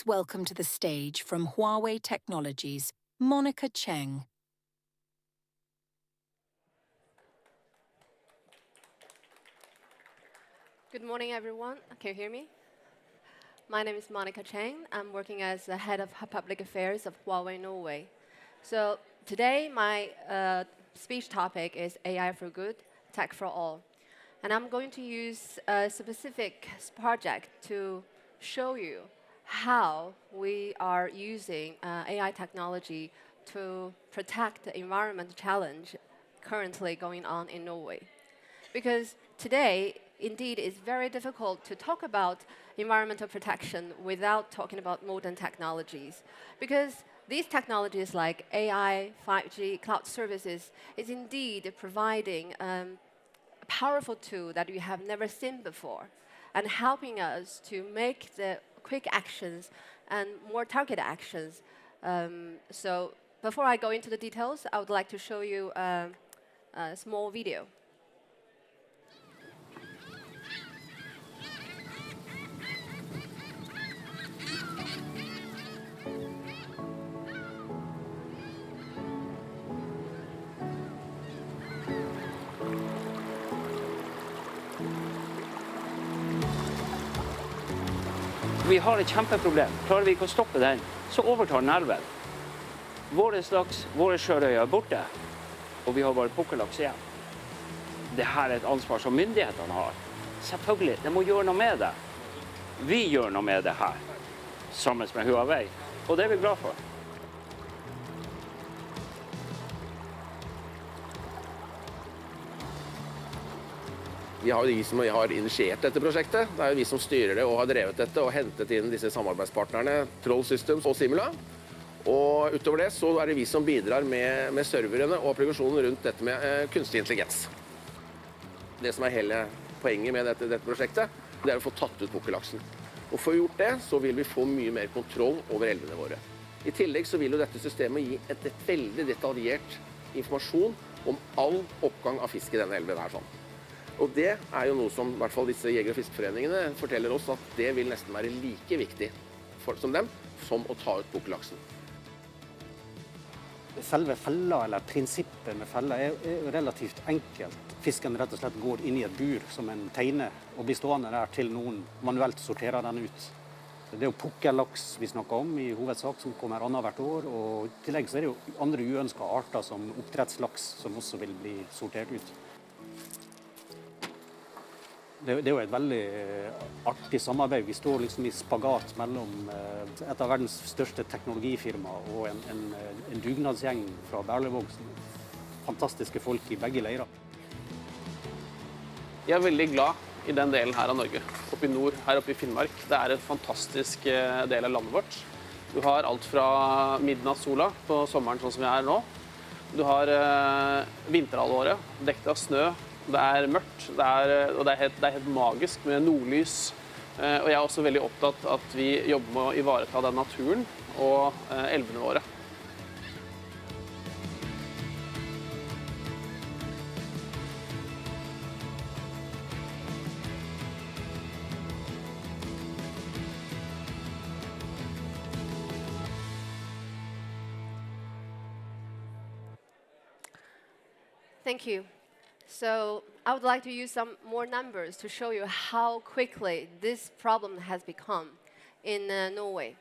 Please welcome to the stage from Huawei Technologies, Monica Cheng. Good morning, everyone. Can you hear me? My name is Monica Cheng. I'm working as the head of public affairs of Huawei Norway. So today, my speech topic is AI for Good, Tech for All. And I'm going to use a specific project to show you how we are using AI technology to protect the environment challenge currently going on in Norway. Because today, indeed, it's very difficult to talk about environmental protection without talking about modern technologies. Because these technologies like AI, 5G, cloud services is indeed providing a powerful tool that we have never seen before and helping us to make the quick actions and more targeted actions. So before I go into the details, I would like to show you a small video. Vi har et kjempeproblem. Klarer vi ikke å stoppe den, så overtar den elven. Våre laks, våre sjørøyer er borte, og vi har bare pukkellaks igjen. Dette er et ansvar som myndighetene har. Selvfølgelig, de må gjøre noe med det. Vi gjør noe med det her, sammen med Huawei, og det er vi glad for. Vi har jo de som har initiert dette prosjektet. Det er jo vi som styrer det og har drevet dette og hentet inn disse samarbeidspartnerne, Troll Systems og Simula. Og utover det så er det vi som bidrar med serverene og applikasjonen rundt dette med kunstig intelligens. Det som er hele poenget med dette prosjektet, det er å få tatt ut pukkellaksen. Og for å gjort det, så vil vi få mye mer kontroll over elvene våre. I tillegg så vil jo dette systemet gi et veldig detaljert informasjon om all oppgang av fisk i denne elven her sånn. Og det er jo noe som i hvert fall disse jeger- og fiskeforeningene forteller oss at det vil nesten være like viktig som dem, som å ta ut pukkellaksen. Selve fella, eller prinsippet med fella, er relativt enkelt. Fisken rett og slett går inn i et bur som en tegner, og blir stående der til noen manuelt sorterer den ut. Det er jo pukkellaks vi snakker om i hovedsak, som kommer annethvert år, og i tillegg så er det jo andre uønskede arter som oppdrettslaks, som også vil bli sortert ut. Det er jo et veldig artig samarbeid. Vi står liksom i spagat mellom et av verdens største teknologifirmaer og en dugnadsgjeng fra Berlevåg. Fantastiske folk i begge leirer. Jeg er veldig glad i den delen her av Norge, oppe i nord, her oppe i Finnmark. Det er en fantastisk del av landet vårt. Du har alt fra midnattssola på sommeren, sånn som vi er nå. Du har vinterhalvåret, dekket av snø. Det er mørkt, og det er helt magisk med nordlys. Og jeg er også veldig opptatt av at vi jobber med å ivareta den naturen og elvene våre. Thank you. So I would like to use some more numbers to show you how quickly this problem has become in Norway.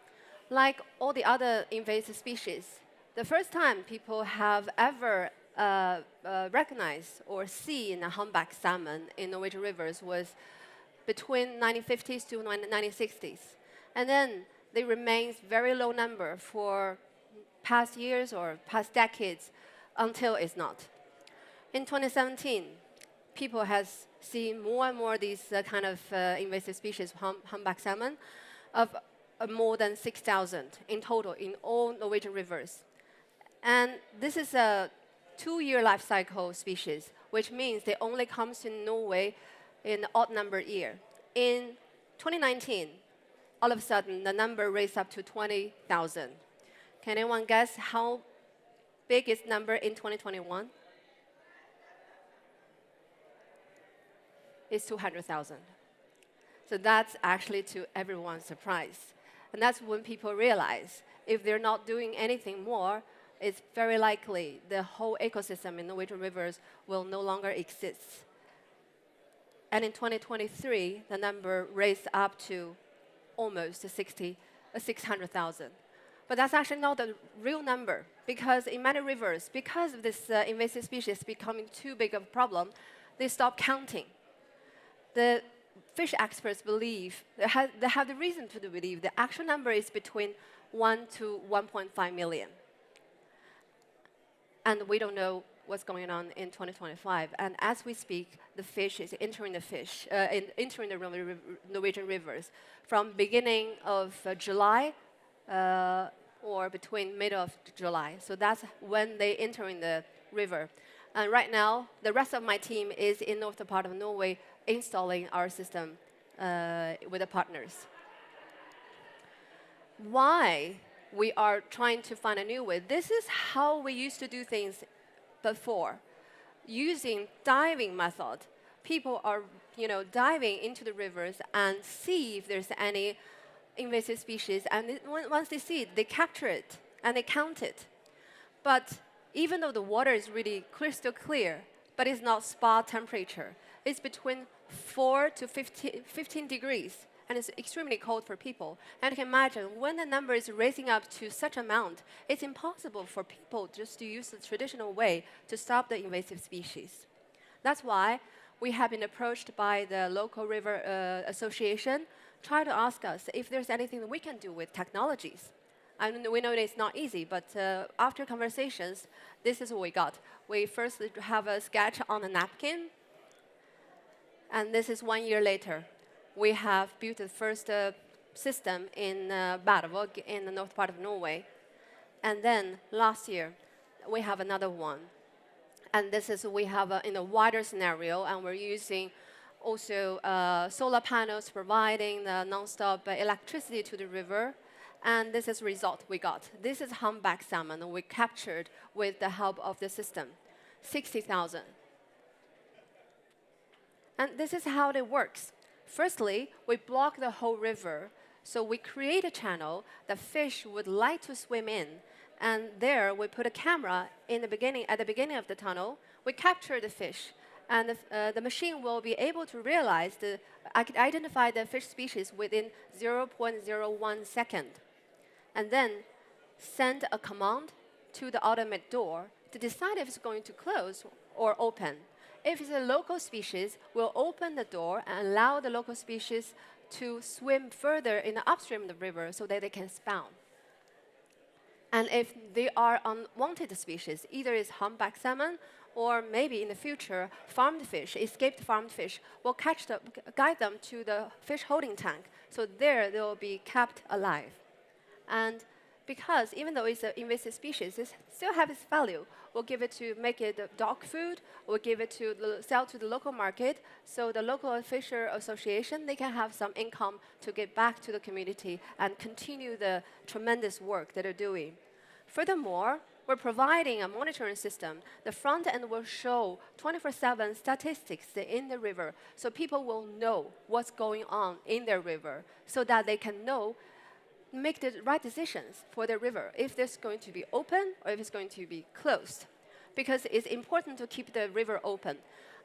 Like all the other invasive species, the first time people have ever recognized or seen a humpback salmon in Norwegian rivers was between 1950s to 1960s. And then they remained very low number for past years or past decades until it's not. In 2017, people have seen more and more these kind of invasive species, humpback salmon, of more than 6,000 in total in all Norwegian rivers. And this is a 2-year life cycle species, which means they only come to Norway in an odd-numbered year. In 2019, all of a sudden, the number raised up to 20,000. Can anyone guess how big is the number in 2021? It's 200,000. So that's actually to everyone's surprise. And that's when people realize if they're not doing anything more, it's very likely the whole ecosystem in Norwegian rivers will no longer exist. And in 2023, the number raised up to almost 600,000. But that's actually not the real number, because in many rivers, because of this invasive species becoming too big of a problem, they stop counting. The fish experts believe, they have the reason to believe, the actual number is between 1 to 1.5 million. And we don't know what's going on in 2025. And as we speak, the fish is entering the Norwegian rivers from beginning of July or between mid of July. So that's when they enter in the river. And right now, the rest of my team is in northern part of Norway installing our system with the partners. Why we are trying to find a new way? This is how we used to do things before. Using diving method, people are diving into the rivers and see if there's any invasive species. And once they see it, they capture it and they count it. But even though the water is really crystal clear, but it's not spa temperature, it's between 4 to 15 degrees. And it's extremely cold for people. And you can imagine, when the number is raising up to such amount, it's impossible for people just to use the traditional way to stop the invasive species. That's why we have been approached by the local river association, try to ask us if there's anything that we can do with technologies. And we know it's not easy, but after conversations, this is what we got. We first have a sketch on a napkin, and this is 1 year later. We have built the first system in Bervåg in the north part of Norway. And then last year, we have another one. And this is we have in a wider scenario, and we're using also solar panels providing the non-stop electricity to the river. And this is the result we got. This is humpback salmon we captured with the help of the system, 60,000. And this is how it works. Firstly, we block the whole river. So we create a channel that fish would like to swim in. And there, we put a camera at the beginning of the tunnel. We capture the fish. And the machine will be able to identify the fish species within 0.01 second. And then send a command to the automated door to decide if it's going to close or open. If it's a local species, we'll open the door and allow the local species to swim further in the upstream of the river so that they can spawn. And if they are unwanted species, either it's humpback salmon or maybe in the future, farmed fish, escaped farmed fish, we'll guide them to the fish holding tank. So there they will be kept alive. And because even though it's an invasive species, it still has its value. We'll give it to make it dog food. We'll give it to sell to the local market. So the local fisher association, they can have some income to get back to the community and continue the tremendous work that they're doing. Furthermore, we're providing a monitoring system. The front end will show 24/7 statistics in the river, so people will know what's going on in their river, so that they can make the right decisions for the river, if it's going to be open or if it's going to be closed. Because it's important to keep the river open.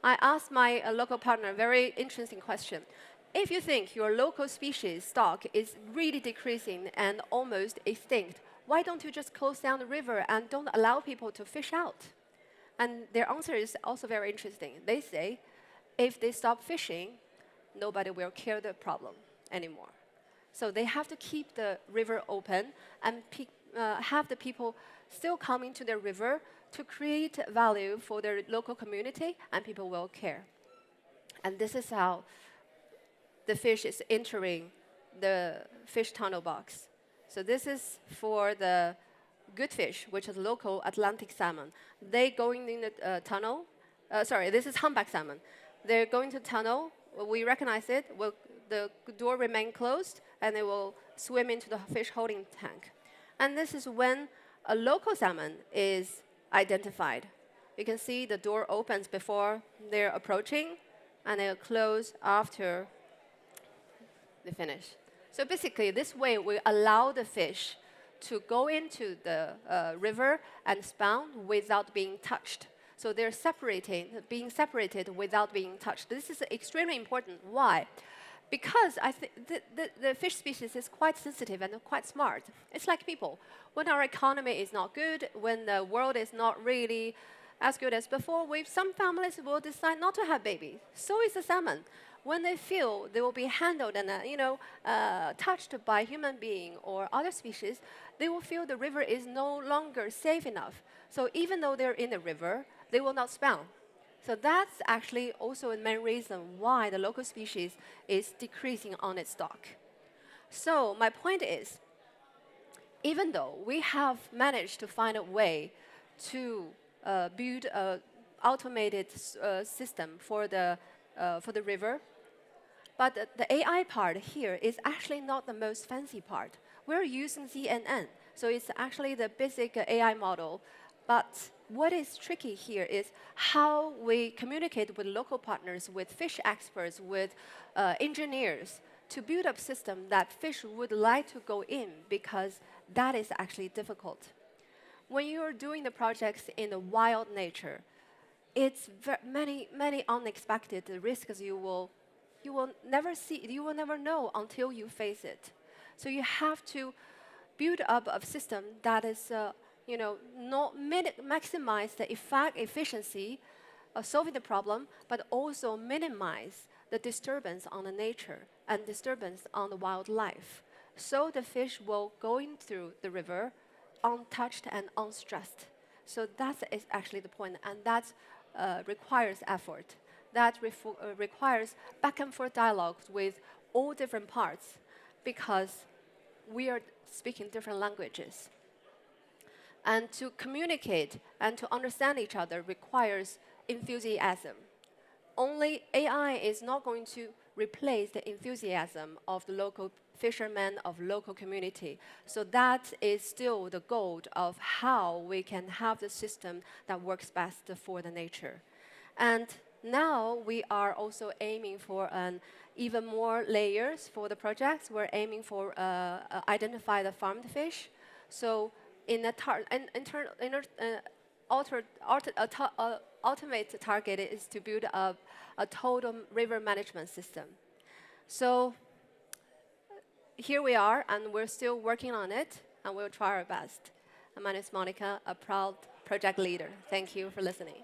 I asked my local partner a very interesting question. If you think your local species stock is really decreasing and almost extinct, why don't you just close down the river and don't allow people to fish out? And their answer is also very interesting. They say, if they stop fishing, nobody will care the problem anymore. So they have to keep the river open and have the people still coming to the river to create value for their local community, and people will care. And this is how the fish is entering the fish tunnel box. So this is for the good fish, which is local Atlantic salmon. They going in the tunnel. This is humpback salmon. They're going to the tunnel. We recognize it. The door remain closed, and they will swim into the fish holding tank. And this is when a local salmon is identified. You can see the door opens before they're approaching, and they'll close after they finish. So basically, this way we allow the fish to go into the river and spawn without being touched. So they're being separated without being touched. This is extremely important. Why? Because I think the fish species is quite sensitive and quite smart. It's like people. When our economy is not good, when the world is not really as good as before, some families will decide not to have babies. So is the salmon. When they feel they will be handled and touched by human being or other species, they will feel the river is no longer safe enough. So even though they're in the river, they will not spawn. So that's actually also a main reason why the local species is decreasing on its stock. So my point is, even though we have managed to find a way to build an automated system for the river, but the AI part here is actually not the most fancy part. We're using CNN, so it's actually the basic AI model. But what is tricky here is how we communicate with local partners, with fish experts, with engineers, to build up a system that fish would like to go in, because that is actually difficult. When you're doing the projects in the wild nature, it's many unexpected risks you will never see, you will never know until you face it. So you have to build up a system that is, not maximize the efficiency of solving the problem, but also minimize the disturbance on the nature and disturbance on the wildlife. So the fish will go in through the river untouched and unstressed. So that is actually the point, and that requires effort. That requires back and forth dialogues with all different parts, because we are speaking different languages. And to communicate and to understand each other requires enthusiasm. Only AI is not going to replace the enthusiasm of the local fishermen, of local community. So that is still the goal of how we can have the system that works best for the nature. And now we are also aiming for even more layers for the projects. We're aiming for identify the farmed fish. So in a ultimate target is to build a total river management system. So here we are, and we're still working on it, and we'll try our best. My name is Monica, a proud project leader. Thank you for listening.